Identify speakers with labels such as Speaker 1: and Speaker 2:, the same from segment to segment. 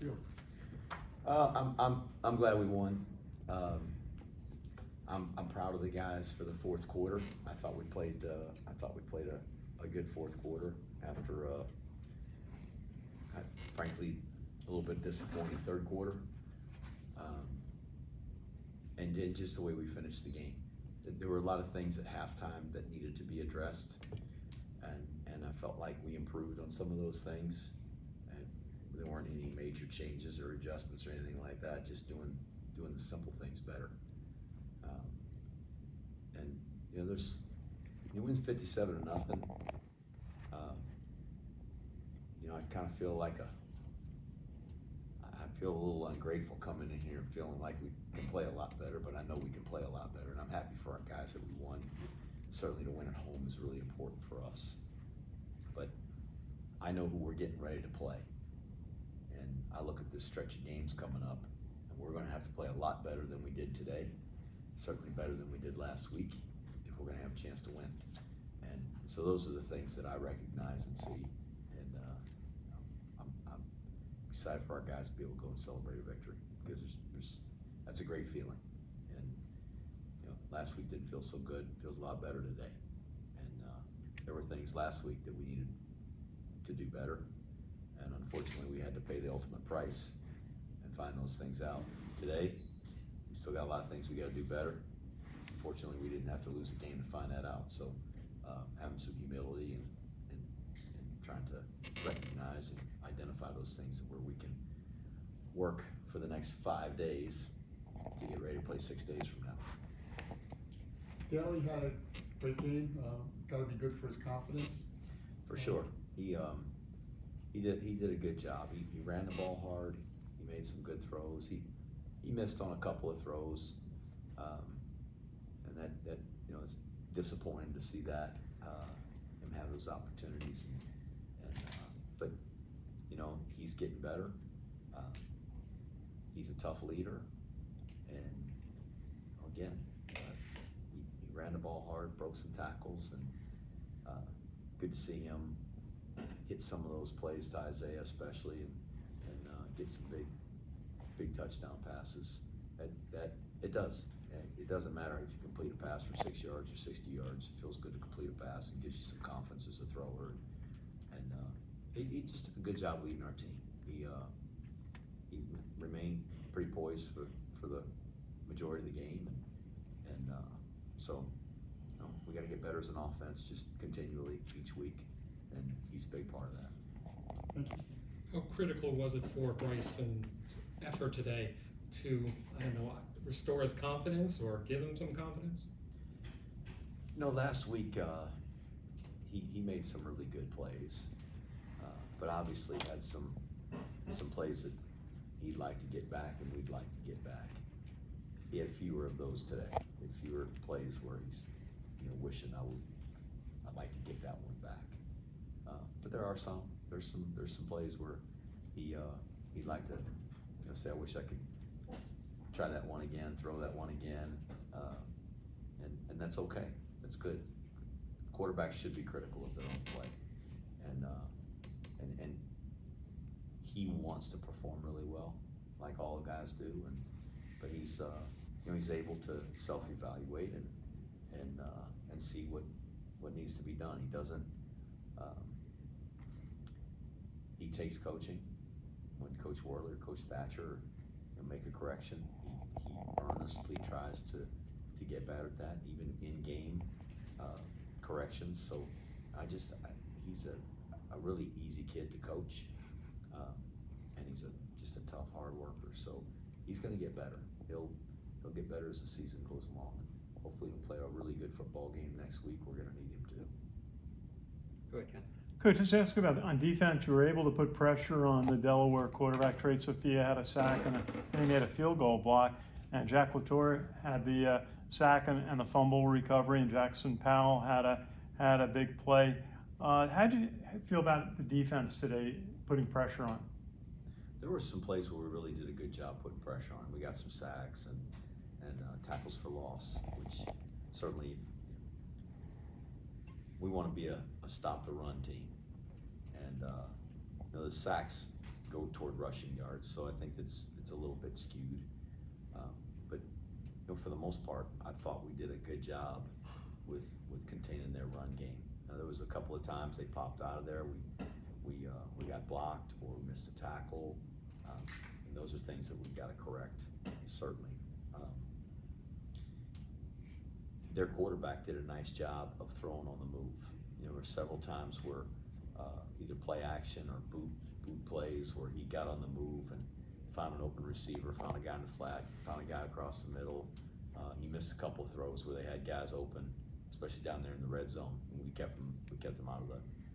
Speaker 1: feel?
Speaker 2: I'm glad we won. I'm proud of the guys for the fourth quarter. I thought we played a good fourth quarter after frankly a little bit disappointing third quarter. And then just the way we finished the game. There were a lot of things at halftime that needed to be addressed, and I felt like we improved on some of those things. And there weren't any major changes or adjustments or anything like that. Just doing the simple things better. And you know, he wins 57-0. You know, I kind of feel like I feel a little ungrateful coming in here and feeling like we can play a lot better, but I know we can play a lot better, and I'm happy for our guys that we won. Certainly to win at home is really important for us. But I know who we're getting ready to play. And I look at this stretch of games coming up, and we're going to have to play a lot better than we did today, certainly better than we did last week, if we're going to have a chance to win. And so those are the things that I recognize and see. I'm excited for our guys to be able to go and celebrate a victory, because that's a great feeling. And you know, last week didn't feel so good. It feels a lot better today. And there were things last week that we needed to do better, and unfortunately we had to pay the ultimate price and find those things out. Today, we still got a lot of things we got to do better. Fortunately, we didn't have to lose a game to find that out. So having some humility and trying to recognize and identify those things where we can work for the next 5 days to get ready to play 6 days from now.
Speaker 1: Daly had a great game. Got to be good for his confidence.
Speaker 2: For sure, he did a good job. He ran the ball hard. He made some good throws. He missed on a couple of throws, and that you know, it's disappointing to see that him have those opportunities. But you know, he's getting better. He's a tough leader, and again, he ran the ball hard, broke some tackles, and good to see him hit some of those plays to Isaiah especially, and get some big touchdown passes. That it does. It doesn't matter if you complete a pass for 6 yards or 60 yards. It feels good to complete a pass and gives you some confidence as a thrower. And he just did a good job leading our team. He remained pretty poised for the majority of the game, and so you know, we got to get better as an offense, just continually each week, and he's a big part of that.
Speaker 1: Thank you.
Speaker 3: How critical was it for Bryson's effort today to, I don't know, restore his confidence or give him some confidence?
Speaker 2: You know, last week he made some really good plays, but obviously had some plays that he'd like to get back and we'd like to get back. He had fewer of those today. He had fewer plays where he's, you know, wishing I'd like to get that one back. But there are some. There's some plays where he'd like to, you know, say, I wish I could try that one again, throw that one again, and that's okay. That's good. Quarterbacks should be critical of their own play, and he wants to perform really well, like all the guys do, but he's you know, he's able to self-evaluate and see what needs to be done. He doesn't. He takes coaching. When Coach Worley or Coach Thatcher, you know, make a correction, he earnestly tries to get better at that, even in-game corrections. So he's a really easy kid to coach, and he's just a tough, hard worker. So he's going to get better. He'll get better as the season goes along. Hopefully he'll play a really good football game next week. We're going to need him to.
Speaker 4: Go ahead, Ken.
Speaker 5: Coach, just ask about on defense, you were able to put pressure on the Delaware quarterback. Trey Sophia had a sack and he made a field goal block, and Jack Latour had the sack and the fumble recovery, and Jackson Powell had a big play. How did you feel about the defense today, putting pressure on?
Speaker 2: There were some plays where we really did a good job putting pressure on. We got some sacks and tackles for loss, which certainly we want to be a stop the run team. And you know, the sacks go toward rushing yards. So I think it's a little bit skewed. But for the most part, I thought we did a good job with containing their run game. Now, there was a couple of times they popped out of there. We got blocked or missed a tackle. And those are things that we've got to correct, certainly. Their quarterback did a nice job of throwing on the move. There were several times where either play action or boot plays where he got on the move and found an open receiver, found a guy in the flat, found a guy across the middle. He missed a couple of throws where they had guys open, especially down there in the red zone. And we kept them out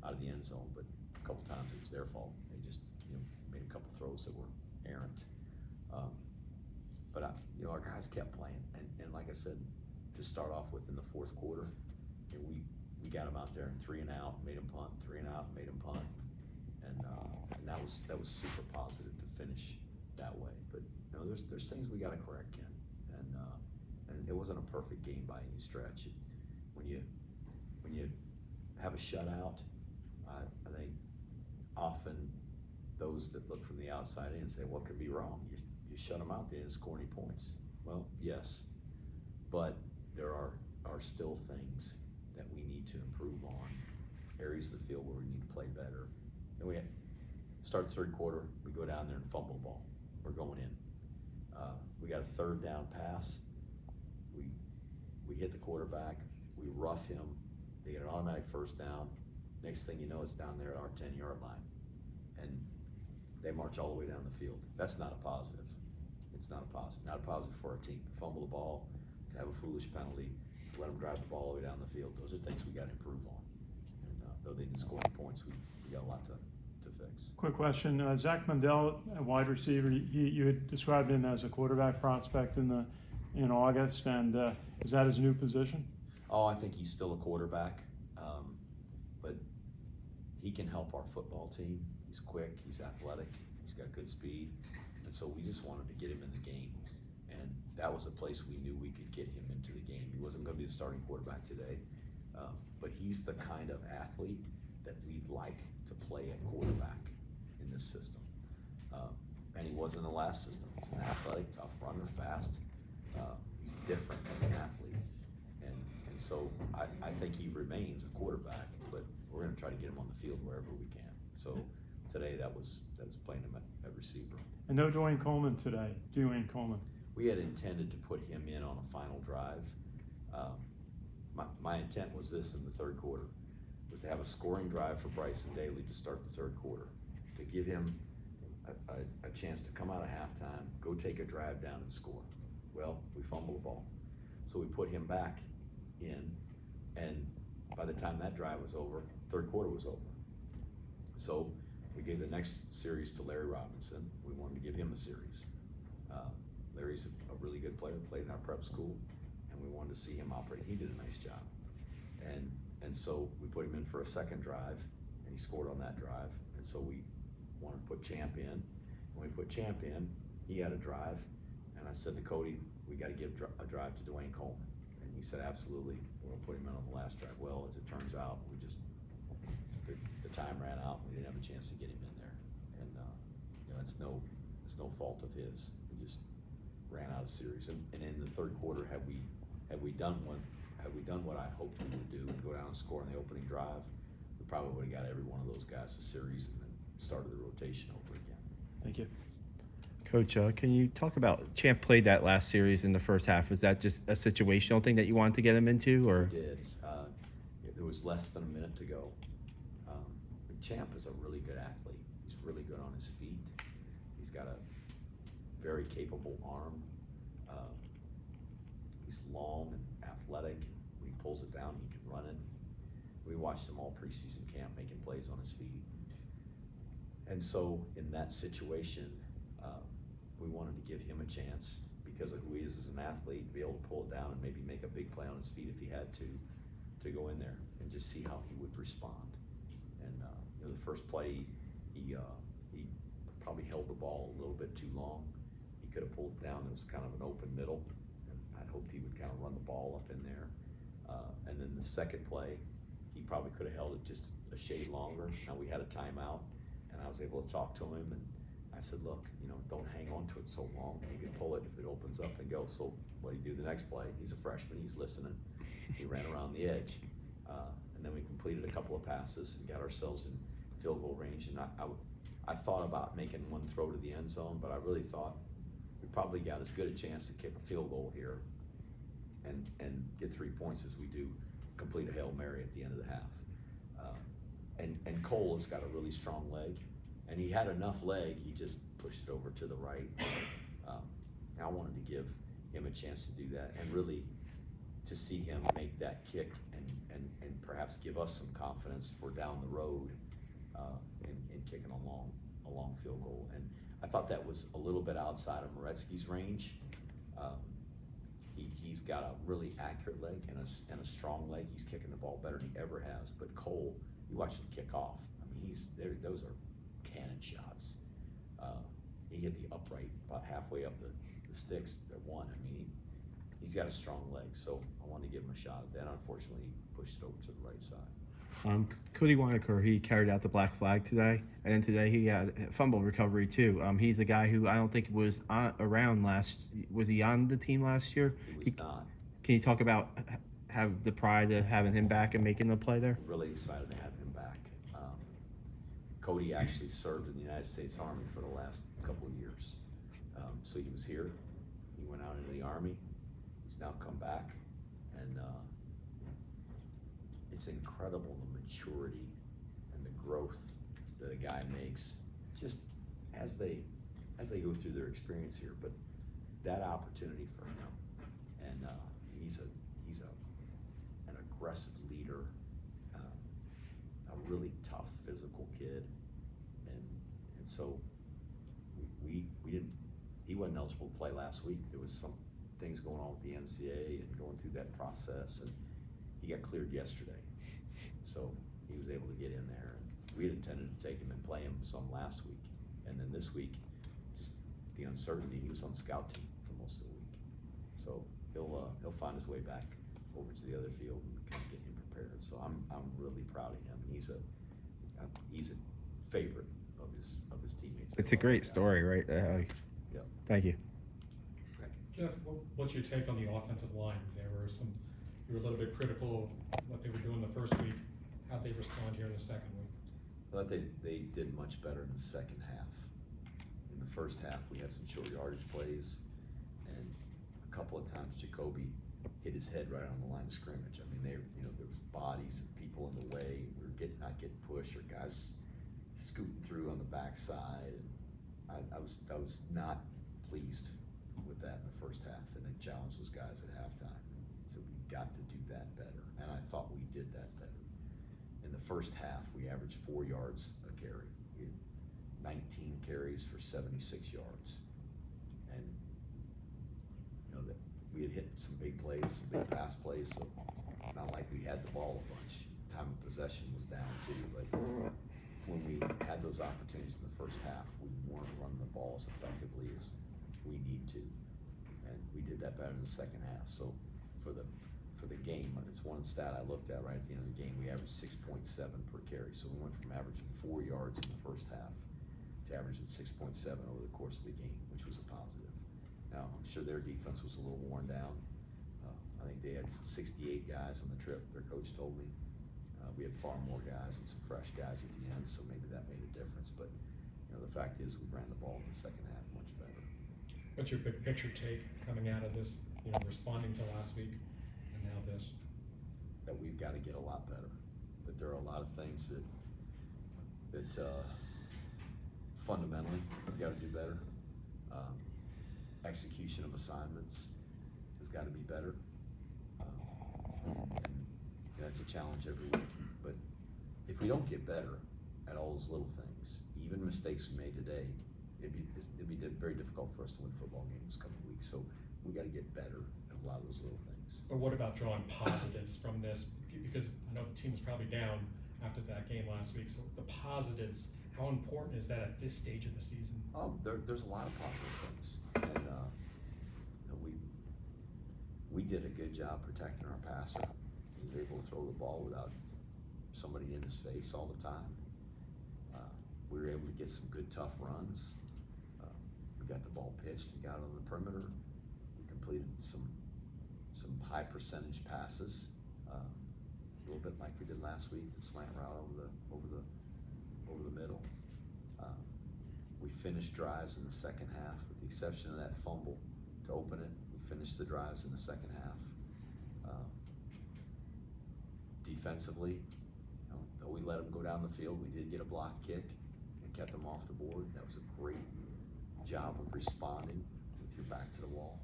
Speaker 2: of the end zone, but a couple times it was their fault. They just made a couple throws that were errant. But our guys kept playing, and like I said, to start off with in the fourth quarter, we got them out there in 3 and out, made them punt, 3 and out, made them punt, and that was super positive to finish that way. But there's things we got to correct, Ken, and it wasn't a perfect game by any stretch. When you have a shutout, I think often those that look from the outside in say, what could be wrong? You shut them out, they didn't score any points. Well, yes, but there are still things that we need to improve on, areas of the field where we need to play better. And we start the third quarter, we go down there and fumble the ball. We're going in. We got a third down pass. We hit the quarterback. We rough him. They get an automatic first down. Next thing you know, it's down there at our 10-yard line. And they march all the way down the field. That's not a positive. It's not a positive. Not a positive for our team. Fumble the ball, have a foolish penalty, let them drive the ball all the way down the field. Those are things we got to improve on. And though they didn't score any points, we got a lot to fix.
Speaker 5: Quick question, Zach Mundell, a wide receiver, you had described him as a quarterback prospect in August, and is that his new position?
Speaker 2: Oh, I think he's still a quarterback, but he can help our football team. He's quick, he's athletic, he's got good speed, and so we just wanted to get him in the game. And that was a place we knew we could get him into the game. He wasn't going to be the starting quarterback today, but he's the kind of athlete that we'd like to play at quarterback in this system. And he was in the last system. He's an athletic, tough runner, fast. He's different as an athlete. And so I think he remains a quarterback, but we're going to try to get him on the field wherever we can. So today that was playing him at receiver.
Speaker 5: And no Dwayne Coleman today. Dwayne Coleman.
Speaker 2: We had intended to put him in on a final drive. My intent was this in the third quarter, was to have a scoring drive for Bryson Daly to start the third quarter, to give him a chance to come out of halftime, go take a drive down and score. Well, we fumbled the ball. So we put him back in, and by the time that drive was over, third quarter was over. So we gave the next series to Larry Robinson. We wanted to give him a series. Larry's a really good player, played in our prep school, and we wanted to see him operate. He did a nice job. And so we put him in for a second drive, and he scored on that drive. And so we wanted to put Champ in. When we put Champ in, he had a drive, and I said to Cody, we got to give a drive to Dwayne Coleman. And he said, absolutely, we'll put him in on the last drive. Well, as it turns out, the time ran out, and we didn't have a chance to get him in there. And it's no fault of his. We just ran out of series. And in the third quarter, had we done what I hoped we would do and go down and score on the opening drive, we probably would have got every one of those guys a series and then started the rotation over again.
Speaker 5: Thank you.
Speaker 6: Coach, can you talk about Champ played that last series in the first half? Was that just a situational thing that you wanted to get him into, or?
Speaker 2: We did. There was less than a minute to go. But Champ is a really good athlete. He's really good on his feet. He's got a very capable arm. He's long and athletic. When he pulls it down, he can run it. We watched him all preseason camp making plays on his feet. And so in that situation, we wanted to give him a chance because of who he is as an athlete, to be able to pull it down and maybe make a big play on his feet if he had to go in there and just see how he would respond. And the first play, he probably held the ball a little bit too long. He could have pulled it down. It was kind of an open middle, and I hoped he would kind of run the ball up in there. And then the second play, he probably could have held it just a shade longer. Now we had a timeout, and I was able to talk to him, and I said, look, don't hang on to it so long. You can pull it if it opens up and go. So what do you do the next play? He's a freshman. He's listening. He ran around the edge. And then we completed a couple of passes and got ourselves in field goal range. And I thought about making one throw to the end zone, but I really thought we probably got as good a chance to kick a field goal here and get 3 points as we do complete a Hail Mary at the end of the half. And Cole has got a really strong leg, and he had enough leg, he just pushed it over to the right. I wanted to give him a chance to do that, and really to see him make that kick and perhaps give us some confidence for down the road in kicking a long field goal. And I thought that was a little bit outside of Moretzky's range. He's got a really accurate leg and a strong leg. He's kicking the ball better than he ever has. But Cole, you watch him kick off. I mean, those are cannon shots. He hit the upright about halfway up the sticks that won. I mean, he's got a strong leg, so I wanted to give him a shot at that. Unfortunately, he pushed it over to the right side.
Speaker 6: Cody Smith, he carried out the black flag today, and then today he had a fumble recovery too. He's a guy who I don't think was around was he on the team last year?
Speaker 2: He was not.
Speaker 6: Can you talk about have the pride of having him back and making the play there?
Speaker 2: I'm really excited to have him back. Cody actually served in the United States Army for the last couple of years. So he was here, he went out into the Army, he's now come back, and it's incredible the maturity and the growth that a guy makes just as they go through their experience here. But that opportunity for him, and he's an aggressive leader, a really tough physical kid, and so he wasn't eligible to play last week. There was some things going on with the NCAA and going through that process, and he got cleared yesterday. So he was able to get in there, and we had intended to take him and play him some last week. And then this week, just the uncertainty, he was on the scout team for most of the week. So he'll find his way back over to the other field and kind of get him prepared. So I'm really proud of him. He's a favorite of his teammates.
Speaker 6: It's a great story, right?
Speaker 2: Yeah.
Speaker 6: Thank you.
Speaker 3: Jeff, what's your take on the offensive line? You were a little bit critical of what they were doing the first week. How'd they respond here in the second week?
Speaker 2: I thought they did much better in the second half. In the first half, we had some short yardage plays, and a couple of times Jacoby hit his head right on the line of scrimmage. I mean, there was bodies and people in the way. We were not getting pushed, or guys scooting through on the backside, and I was not pleased with that in the first half, and I challenged those guys at halftime. So we got to do that better, and I thought we did that better. In the first half, we averaged 4 yards a carry. We had 19 carries for 76 yards, and that we had hit some big plays, some big pass plays. So it's not like we had the ball a bunch. Time of possession was down too, but when we had those opportunities in the first half, we weren't running the ball as effectively as we need to, and we did that better in the second half. So for the game, it's one stat I looked at right at the end of the game. We averaged 6.7 per carry, so we went from averaging 4 yards in the first half to averaging 6.7 over the course of the game, which was a positive. Now, I'm sure their defense was a little worn down. I think they had 68 guys on the trip, their coach told me. We had far more guys and some fresh guys at the end, so maybe that made a difference. But the fact is, we ran the ball in the second half much better.
Speaker 3: What's your big picture take coming out of this, responding to last week and now this?
Speaker 2: That we've got to get a lot better. That there are a lot of things that fundamentally we've got to do better. Execution of assignments has got to be better. And that's a challenge every week. But if we don't get better at all those little things, even mistakes we made today, it'd be very difficult for us to win football games coming weeks. So we got to get better at a lot of those little things.
Speaker 3: But what about drawing positives from this? Because I know the team was probably down after that game last week. So the positives, how important is that at this stage of the season?
Speaker 2: There's a lot of positive things, and we did a good job protecting our passer. He was able to throw the ball without somebody in his face all the time. We were able to get some good tough runs. got the ball pitched, we got it on the perimeter, we completed some high percentage passes, a little bit like we did last week, the slant route over the middle. We finished drives in the second half, with the exception of that fumble to open it. We finished the drives in the second half. Defensively, though we let them go down the field, we did get a block kick and kept them off the board. That was a great job of responding with your back to the wall.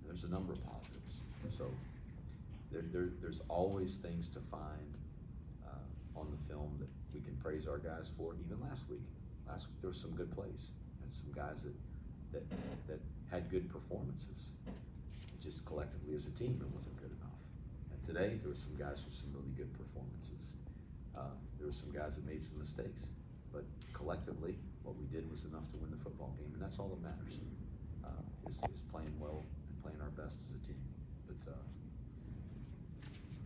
Speaker 2: And there's a number of positives. So there's always things to find on the film that we can praise our guys for. Even last week there were some good plays and some guys that had good performances. Just collectively as a team, it wasn't good enough. And today there were some guys with some really good performances. There were some guys that made some mistakes, but collectively, what we did was enough to win the football game, and that's all that matters. Is playing well and playing our best as a team. But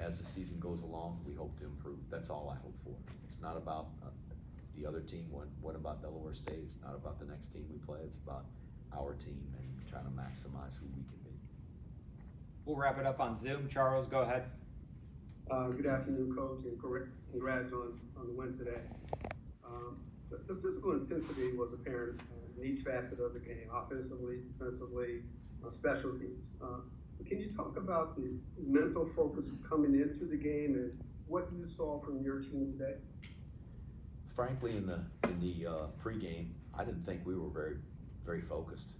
Speaker 2: as the season goes along, we hope to improve. That's all I hope for. It's not about the other team. What about Delaware State? It's not about the next team we play. It's about our team and trying to maximize who we can be.
Speaker 4: We'll wrap it up on Zoom. Charles, go ahead.
Speaker 7: Good afternoon, Coach, and congrats on the win today. The physical intensity was apparent in each facet of the game, offensively, defensively, special teams. Can you talk about the mental focus coming into the game and what you saw from your team today?
Speaker 2: Frankly, in the pregame, I didn't think we were very, very focused.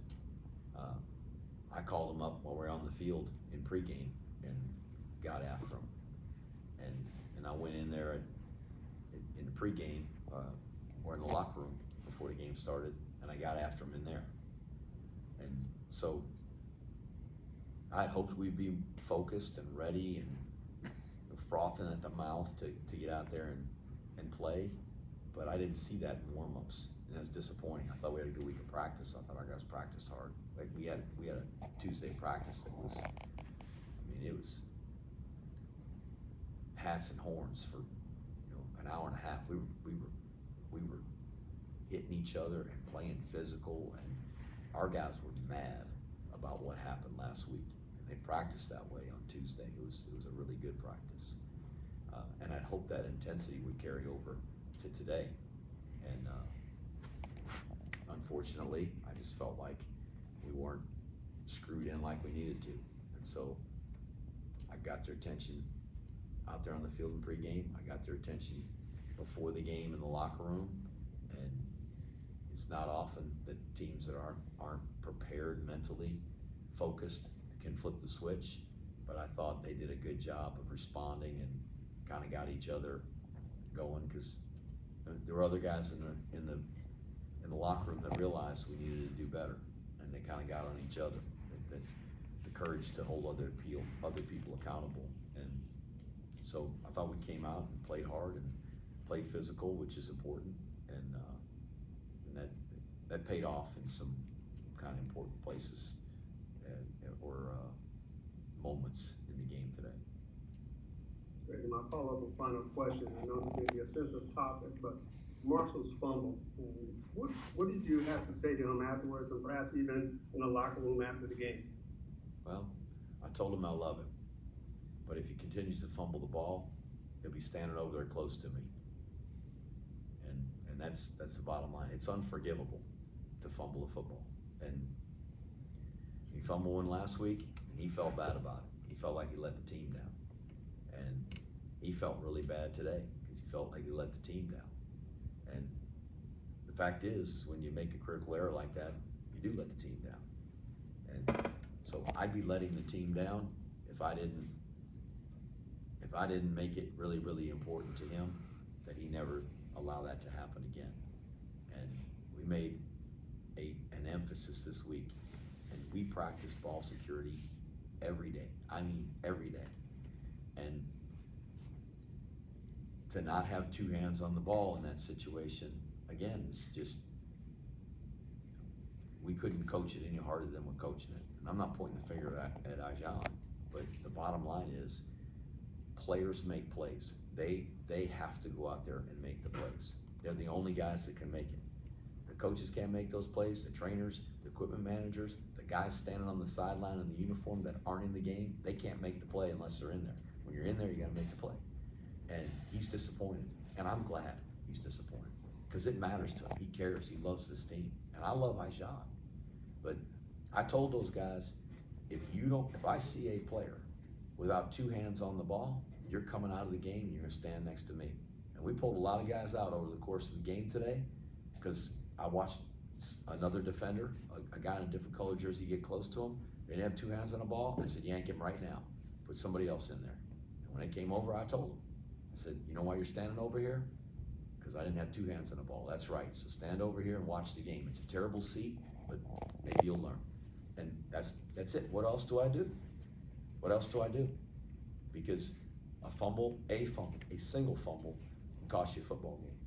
Speaker 2: I called them up while we were on the field in pregame and got after them. And I went in there in the pregame or in the locker room before the game started, and I got after them in there. And so I had hoped we'd be focused and ready and frothing at the mouth to get out there and play, but I didn't see that in warm-ups, and that's disappointing. I thought we had a good week of practice. I thought our guys practiced hard. Like we had a Tuesday practice that was, it was hats and horns for an hour and a half. We were hitting each other and playing physical, and our guys were mad about what happened last week. And they practiced that way on Tuesday. It was a really good practice, and I'd hope that intensity would carry over to today. And unfortunately, I just felt like we weren't screwed in like we needed to, and so I got their attention out there on the field in pregame. I got their attention before the game in the locker room, and it's not often that teams that aren't prepared mentally, focused, can flip the switch. But I thought they did a good job of responding and kind of got each other going, because there were other guys in the locker room that realized we needed to do better, and they kind of got on each other. That the courage to hold other people accountable. And so I thought we came out and played hard and played physical, which is important, and that paid off in some kind of important places or moments in the game today.
Speaker 7: Great. My follow-up and final question, I know this may be a sensitive topic, but Marshall's fumble, what did you have to say to him afterwards, and perhaps even in the locker room after the game?
Speaker 2: Well, I told him I love him, but if he continues to fumble the ball, he'll be standing over there close to me. And that's the bottom line. It's unforgivable to fumble a football. And he fumbled one last week, and he felt bad about it. He felt like he let the team down. And he felt really bad today because he felt like he let the team down. And the fact is when you make a critical error like that, you do let the team down. And so I'd be letting the team down if I didn't make it really, really important to him that he never allow that to happen again. And we made an emphasis this week, and we practice ball security every day. I mean, every day. And to not have two hands on the ball in that situation, again, is just, we couldn't coach it any harder than we're coaching it. And I'm not pointing the finger at Ajan, but the bottom line is players make plays. They have to go out there and make the plays. They're the only guys that can make it. The coaches can't make those plays, the trainers, the equipment managers, the guys standing on the sideline in the uniform that aren't in the game, they can't make the play unless they're in there. When you're in there, you gotta make the play. And he's disappointed, and I'm glad he's disappointed, because it matters to him. He cares, he loves this team, and I love Ijan. But I told those guys, if I see a player without two hands on the ball, you're coming out of the game and you're gonna stand next to me. And we pulled a lot of guys out over the course of the game today, because I watched another defender, a guy in a different color jersey, get close to him. They didn't have two hands on the ball. I said, yank him right now. Put somebody else in there. And when they came over, I told them. I said, you know why you're standing over here? Because I didn't have two hands on the ball. That's right. So stand over here and watch the game. It's a terrible seat, but maybe you'll learn. And that's it. What else do I do? What else do I do? Because a single fumble can cost you a football game.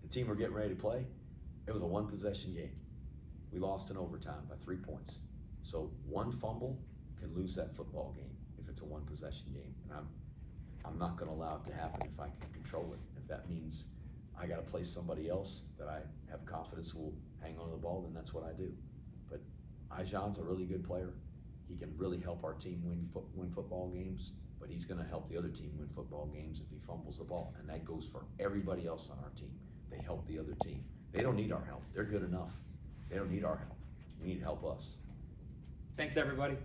Speaker 2: The team we're getting ready to play, it was a one-possession game. We lost in overtime by 3 points. So one fumble can lose that football game if it's a one-possession game. And I'm not gonna allow it to happen if I can control it. If that means I gotta play somebody else that I have confidence will hang on to the ball, then that's what I do. But Ijan's a really good player. He can really help our team win football games, but he's gonna help the other team win football games if he fumbles the ball. And that goes for everybody else on our team. They help the other team. They don't need our help. They're good enough. They don't need our help. We need to help us.
Speaker 4: Thanks, everybody.